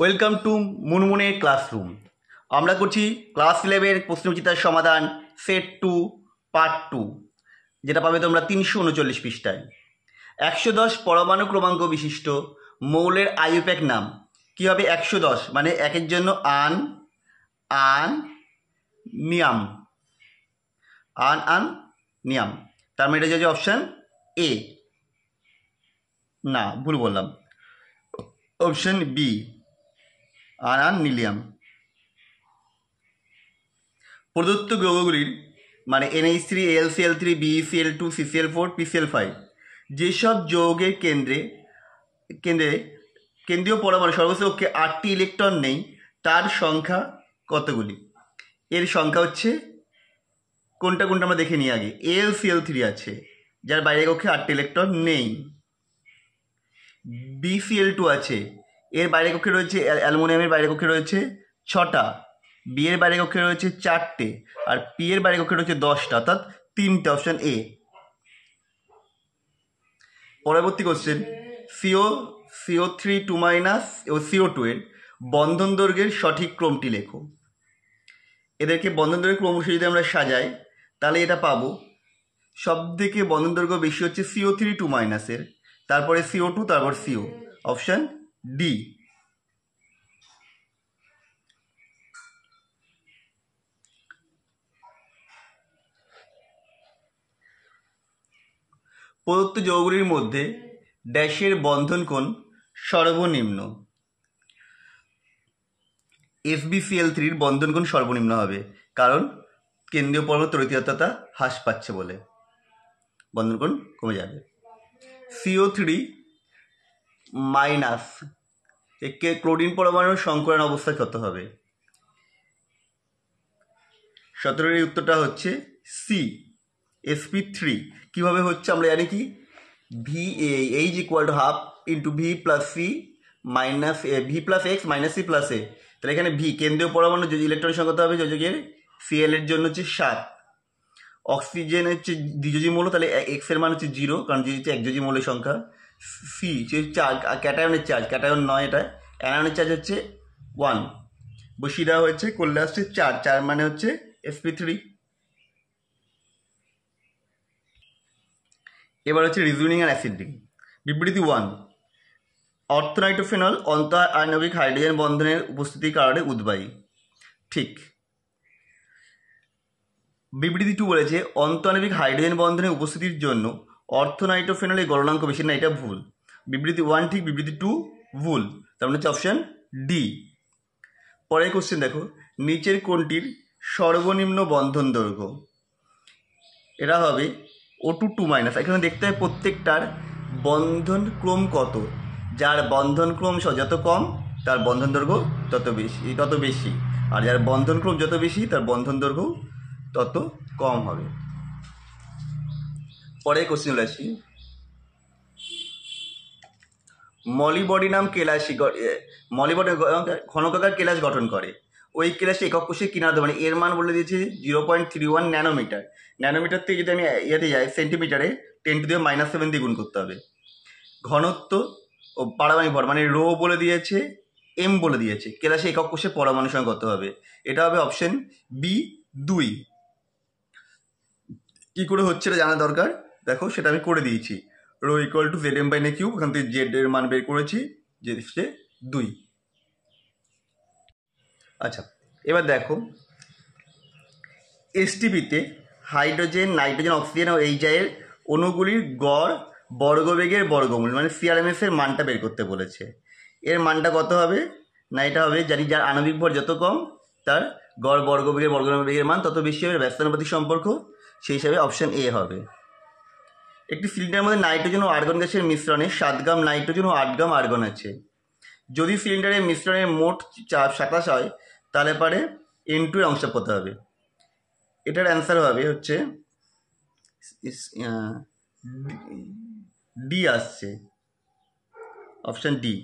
Welcome to মুনমুনের classroom. আমরা করছি class 11 প্রশ্নবিচিত্রার সমাধান সেট 2 পার্ট 2, যেটা পাবে তোমরা 339 পৃষ্ঠায়। 110 পরমাণু ক্রমাঙ্ক বিশিষ্ট মৌলের আইইউপ্যাক নাম কী হবে? 110 মানে একের জন্য নিয়াম, নিয়াম, তার মানে এটা যে অপশান এ, না ভুল বললাম, অপশান বি নিলিয়াম। প্রদত্ত যৌগগুলির মানে NH3 AlCl3 BeCl2 CCl4 PCl5 যেসব যৌগের কেন্দ্রীয় পরমাণু সর্বশেষে 8টি ইলেকট্রন নেই তার সংখ্যা কতগুলি? এর সংখ্যা হচ্ছে কোনটা আমরা দেখে নিই আগে। AlCl3 আছে যার বাইরে কক্ষে 8টি ইলেকট্রন নেই। BCl2 আছে, এর বাইরে কক্ষে রয়েছে অ্যালুমিনিয়ামের বাইরে কক্ষে রয়েছে 6টা, বি এর বাইরে কক্ষে রয়েছে 4টে, আর পি এর বাইরে কক্ষে রয়েছে 10টা, অর্থাৎ 3টে, অপশান এ। পরবর্তী কোশ্চেন, CO3 2- ও CO2 এর বন্ধন দৈর্ঘ্যের সঠিক ক্রমটি লেখো। এদেরকে বন্ধন দৈর্ঘ্যের ক্রম অনুসারে যদি আমরা সাজাই তাহলে এটা পাবো সব থেকে বন্ধন দৈর্ঘ্য বেশি হচ্ছে CO3 2- এর, তারপরে CO2, তারপর CO, অপশান ডি। প্রদত্ত যৌগগুলির মধ্যে ড্যাশের বন্ধন কোণ সর্বনিম্ন? FbCl3 বন্ধন কোণ সর্বনিম্ন হবে, কারণ কেন্দ্রীয় পরমাণু তড়িৎদ্রাব্যতা হ্রাস পাচ্ছে বলে বন্ধন কোণ কমে যাবে। CO3 একে ক্লোরিন পরমাণুর সংকরণ অবস্থা কত হবে? 17-এর উত্তরটা হচ্ছে সি, sp3। কীভাবে হচ্ছে আমরা জানি কি, H = ½ × V + C - V + X - C + A। তাহলে এখানে ভি কেন্দ্রীয় পরমাণু ইলেকট্রনের সংখ্যা কত হবে? যোজকের Cl এর জন্য হচ্ছে 7, অক্সিজেন হচ্ছে দ্বিযোজী মৌল, তাহলে এক্স এর মান হচ্ছে 0, কারণ যে হচ্ছে একযোজী মৌলের সংখ্যা। সি চার্জ, ক্যাটায়নের চার্জ, ক্যাটায়ন নয় এটা, অ্যানায়নের চার্জ হচ্ছে 1, বসিয়ে দেওয়া হয়েছে, করলে আসছে 4 মানে হচ্ছে sp3। এবার হচ্ছে রিজুইনিং আর অ্যাসিডিং। বিবৃতি 1, অর্থোনাইট্রোফেনল অন্তঃআণবিক হাইড্রোজেন বন্ধনের উপস্থিতির কারণে উদ্বায়ী। ঠিক। বিবৃতি 2 বলেছে অন্তঃআণবিক হাইড্রোজেন বন্ধনের উপস্থিতির জন্য অর্থোনাইট্রোফেনলের গলনাঙ্ক বেশি, না এটা ভুল। বিবৃতি 1 ঠিক, বিবৃতি 2 ভুল, তার মানে হচ্ছে অপশান ডি। পরের কোশ্চেন দেখো, নিচের কোনটির সর্বনিম্ন বন্ধন দৈর্ঘ্য? এটা হবে O2 2-। এখানে দেখতে হয় প্রত্যেকটার বন্ধন ক্রম কত, যার বন্ধন ক্রম যত কম তার বন্ধন দৈর্ঘ্য তত বেশি, আর যার বন্ধন ক্রম যত বেশি তার বন্ধন দৈর্ঘ্য তত কম হবে। পরের কোশ্চেন চলে আসি, মলিবডিনাম ঘনকাকার কেলাস গঠন করে, ওই কেলাসে একক কোষে কিনার মানে এর মান বলে দিয়েছে 0.31 ন্যানোমিটার। ন্যানোমিটার থেকে যদি আমি ইয়েতে যাই সেন্টিমিটারে 10⁻⁷ দিয়ে গুণ করতে হবে। ঘনত্ব ও পারমাণবিক ভর মানে রো বলে দিয়েছে, এম বলে দিয়েছে, কেলাসে একক কোষে পরমাণু সংখ্যা কত হবে? এটা হবে অপশন বি 2। কী করে হচ্ছে এটা জানা দরকার, দেখো সেটা আমি করে দিয়েছি। রো = Zm/3, ওখান থেকে জেড এর মান বের করেছি, যে 2। আচ্ছা, এবার দেখো এসটিপিতে হাইড্রোজেন, নাইট্রোজেন, অক্সিজেন ও এইচআইয়ের অণুগুলির গড় বর্গবেগের বর্গমূল মানে CRMS এর মানটা বের করতে বলেছে। এর মানটা কত হবে? না এটা হবে, জানি যার আণবিক ভর যত কম তার গড় বর্গবেগের মান তত বেশি হবে, ব্যস্তানুপাতিক সম্পর্ক, সেই হিসাবে অপশান এ হবে। একটি সিলিন্ডারের মধ্যে নাইট্রোজেন ও আর্গন গ্যাসের মিশ্রণে 7 গ্রাম নাইট্রোজেন ও 8 গ্রাম আর্গন আছে। যদি সিলিন্ডারের মিশ্রণের মোট চাপ 27 হয় তাহলে পারে N2 এর অংশ কত হবে? এটার অ্যান্সার হবে হচ্ছে ডি আসছে, অপশান ডি।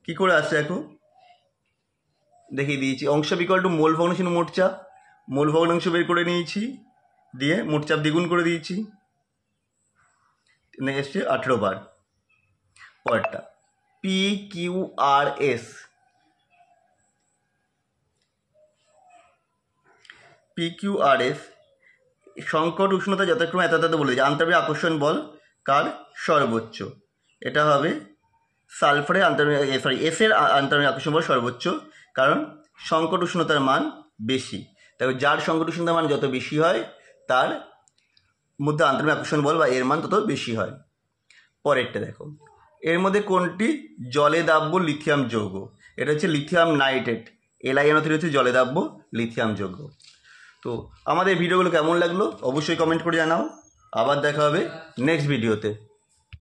কী করে আসছে দেখো, দেখিয়ে দিয়েছি। অংশ = মোল ভগ্নাংশ মোট চাপ, মোল ভগ্নাংশ বের করে নিয়েছি, দিয়ে মোট চাপ দ্বিগুণ করে দিয়েছি, এসছে 18 বার। পরেরটা PQRS PQRS সংকট উষ্ণতা যথাক্রমে এত এত বলে দিয়েছে। আন্তঃনাভিক আকর্ষণ বল কার সর্বোচ্চ? এটা হবে সালফারের এসের আন্তঃনাভিক আকর্ষণ বল সর্বোচ্চ, কারণ সংকট উষ্ণতার মান বেশি। তবে যার সংকট উষ্ণতার মান যত বেশি হয় তার মধ্যে আন্তঃনাভিক আকর্ষণ বল বা এর মান তত বেশি হয়। পরেরটা দেখো, এর মধ্যে কোনটি জলে দাব্য লিথিয়াম যৌগ? এটা হচ্ছে লিথিয়াম নাইট্রেট, LiNO3 হচ্ছে জলে দাব্য লিথিয়াম যৌগ। তো আমাদের ভিডিওগুলো কেমন লাগলো অবশ্যই কমেন্ট করে জানাও। আবার দেখা হবে নেক্সট ভিডিওতে।